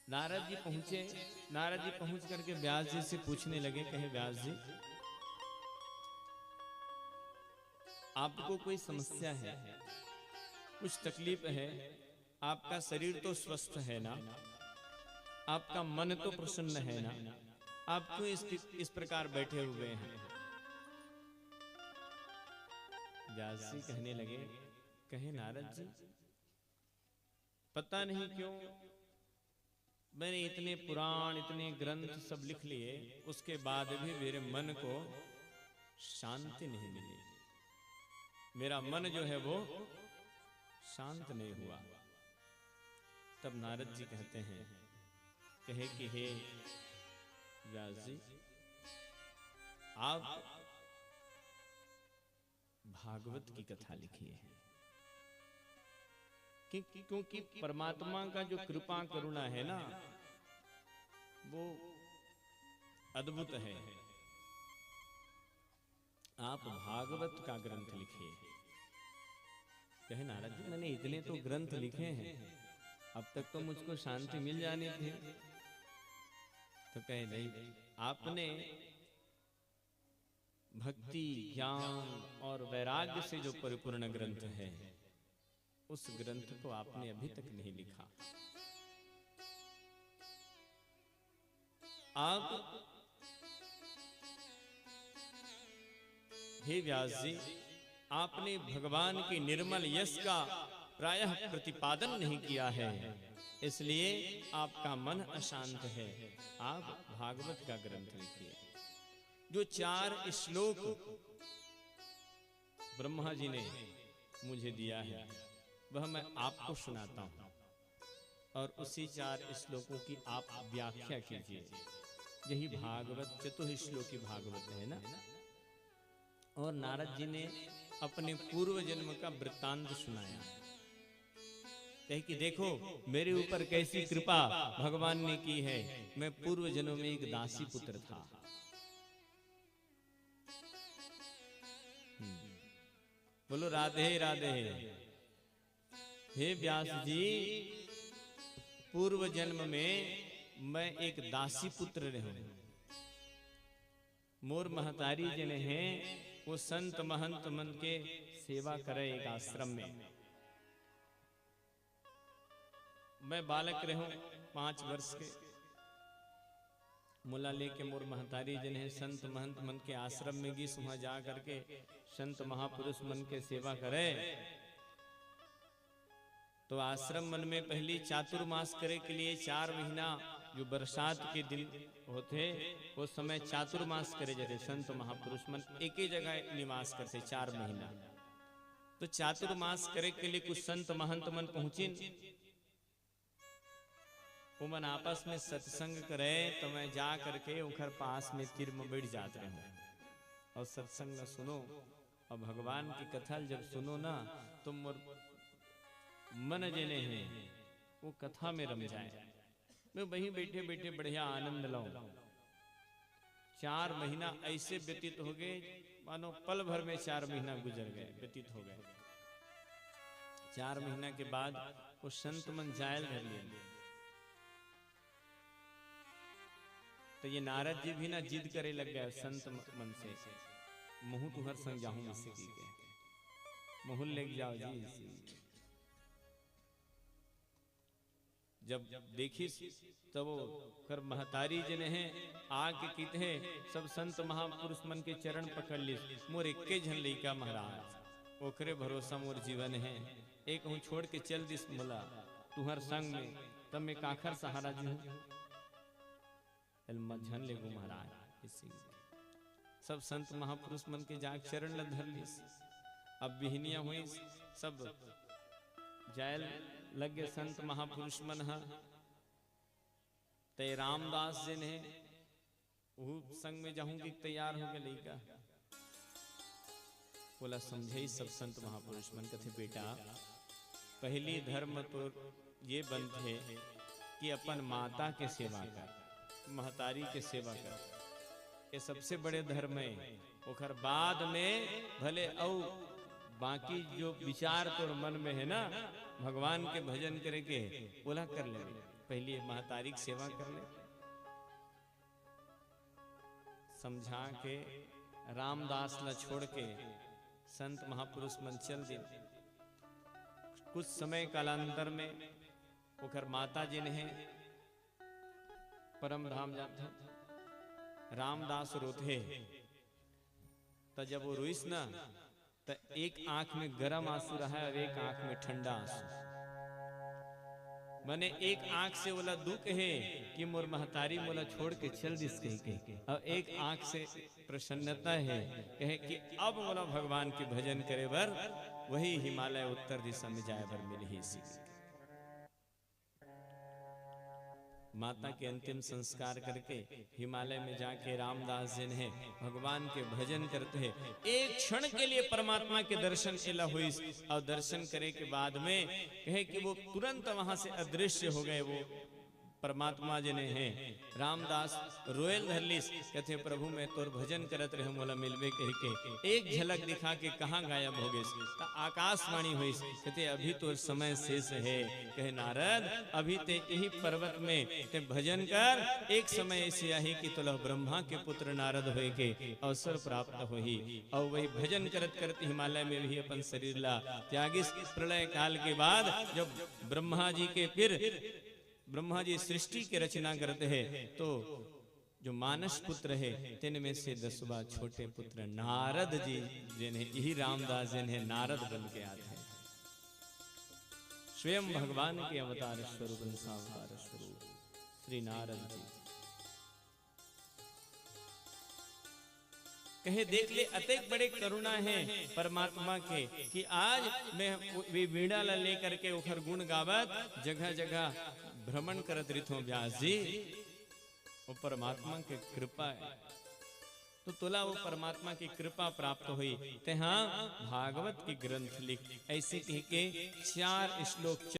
नारद जी पहुंचे। नारद जी पहुंच करके व्यास जी से पूछने लगे, कहे व्यास जी आपको कोई समस्या है, कुछ तकलीफ है, आपका शरीर तो स्वस्थ है ना, आपका मन तो प्रसन्न है ना, आप क्यों इस प्रकार बैठे हुए हैं। व्यास जी कहने लगे, कहे नारद जी पता नहीं क्यों मैंने इतने पुराण इतने ग्रंथ सब लिख लिए, उसके बाद भी मेरे मन को शांति नहीं मिली, मेरा मन जो है वो शांत नहीं हुआ। तब नारद जी कहते हैं, कहे कि हे व्यास जी आप भागवत की कथा लिखिए, क्योंकि परमात्मा का जो कृपा करुणा है ना वो अद्भुत है। आप भागवत का ग्रंथ लिखिए। कहे नारद जी मैंने इतने तो ग्रंथ लिखे हैं, अब तक तो मुझको शांति मिल जानी थी। तो कहे नहीं, आपने भक्ति ज्ञान और वैराग्य से जो परिपूर्ण ग्रंथ है उस ग्रंथ को आपने अभी तक नहीं लिखा। आप हे व्यास जी आपने भगवान के निर्मल यश का प्रायः प्रतिपादन नहीं किया है, इसलिए आपका मन अशांत है। आप भागवत का ग्रंथ लिखिए। जो 4 श्लोक ब्रह्मा जी ने मुझे दिया है वह मैं आपको सुनाता हूं और उसी 4 श्लोकों की आप व्याख्या कीजिए। यही भागवत चतुश्लोकी भागवत है ना। और नारद जी ने अपने पूर्व जन्म का वृत्तांत सुनाया, कहे कि देखो मेरे ऊपर कैसी कृपा भगवान ने की है। मैं पूर्व जन्म में एक दासी पुत्र था। बोलो राधे राधे। हे व्यास जी पूर्व जन्म में मैं एक दासी पुत्र रहूं। मोर महतारी जन हैं वो संत महंत मन के सेवा करे एक आश्रम में। मैं बालक रहूं 5 वर्ष के, मुला लेके मोर महतारी जन है संत महंत मन के आश्रम में गई। वहां जा करके संत महापुरुष मन के सेवा करे। तो आश्रम मन में पहली चातुर्मास करे के लिए 4 महीना जो बरसात के दिन होते उस समय चातुर्मास करे जाते। संत महापुरुष मन एक ही जगह निवास करते 4 महीना। तो चातुर्मास करे के लिए कुछ संत महंत मन पहुंचे, वो मन आपस में सत्संग करे। तो मैं जा करके उखर पास में तीर में बैठ जाते हैं और सत्संग सुनो। और भगवान की कथा जब सुनो ना तो मन जने हैं वो कथा में रम जाए। मैं वहीं बैठे बैठे बढ़िया आनंद लाऊं। 4 महीना ऐसे व्यतीत हो गए मानो पल भर में 4 महीना गुजर गए, व्यतीत हो गए। 4 महीना के बाद वो संत मन जायल धर लिए। तो ये नारद जी भी ना जिद करे लग गए संत मन से, मुहू तुहर संग जाऊं इसी के, मुहुल लेके जाओ जी इसी। जब देखी तो वो कर महतारी जन है आके कीते हैं सब संत महापुरुष मन के चरण पकड़ ली। मोर इक्के झन लइका महाराज ओकरे भरोसा मोर जीवन है। एक हूँ छोड़ के चल दिस मुला तुहर संग में, तब मैं काखर सहारा जी हूँ। झन ले गो महाराज इसी। सब संत महापुरुष मन के जाग चरण ल धर ली। अब बिहनिया हुई सब जायल लगे संत महापुरुष मन है। ते रामदास जी ने वो संग में जाऊंगी तैयार हो गए लइका। बोला समझे सब संत महापुरुष मन कथे बेटा पहली धर्म तो ये बनते कि अपन माता के सेवा कर, महतारी के सेवा कर, ये सबसे बड़े धर्म है। ओखर बाद में भले औ बाकी जो विचार तो मन में है ना भगवान के भजन करे के बोला कर ले। पहले महतारी की सेवा कर ले। समझा के रामदास ला छोड़ के संत महापुरुष मन चल दिन। कुछ समय कालांतर में ओकर माता जी ने परम धाम जाते रामदास रोथे। तो जब वो रोइस ना तो एक आंख में गरम आंसू रहा और एक आंख में ठंडा आंसू। मैंने एक आंख से बोला दुख है कि मोर महतारी मोला छोड़ के चल दिस कही, और एक आंख से प्रसन्नता है कहे कि अब मोला भगवान के भजन करे बर वही हिमालय उत्तर दिशा में जाए बर मिल ही सी। माता के अंतिम संस्कार करके हिमालय में जाके रामदास जी ने भगवान के भजन करते हैं। एक क्षण के लिए परमात्मा के दर्शन एला हुई, और दर्शन करे के बाद में कहे कि वो तुरंत वहां से अदृश्य हो गए। वो परमात्मा जी ने हैं। रामदास रोयल धरलिस कहते प्रभु मैं तोर भजन करत रहे मोला मिलवे कह के एक झलक दिखा के कहाँ गायब हो गए। आकाशवाणी हुई कहते अभी तोर समय शेष है। कहे नारद अभी ते यही पर्वत में ते भजन कर, एक समय ऐसे आई कि तोला ब्रह्मा के पुत्र नारद होए के अवसर प्राप्त होही। और वही भजन करत करत हिमालय में भी अपन शरीर ला त्यागिस। प्रलय काल के बाद जब ब्रह्मा जी के फिर ब्रह्मा जी सृष्टि की रचना करते हैं तो जो मानस पुत्र है तिन में से 10वां छोटे पुत्र नारद जी जिन्हें यही रामदास जिन्हें नारद बन के आते हैं। स्वयं भगवान के अवतार स्वरूप सावतार स्वरूप श्री नारद जी कहे देख ले अतेक बड़े करुणा है परमात्मा के कि आज मैं वीणा ला लेकर के उखर गुण गावत जगह जगह भ्रमण करत रिथो व्यास जी। वो परमात्मा की कृपा है। तो तुला वो परमात्मा की कृपा प्राप्त हुई। ते हाँ भागवत की ग्रंथ लिख ऐसे कह के 4 श्लोक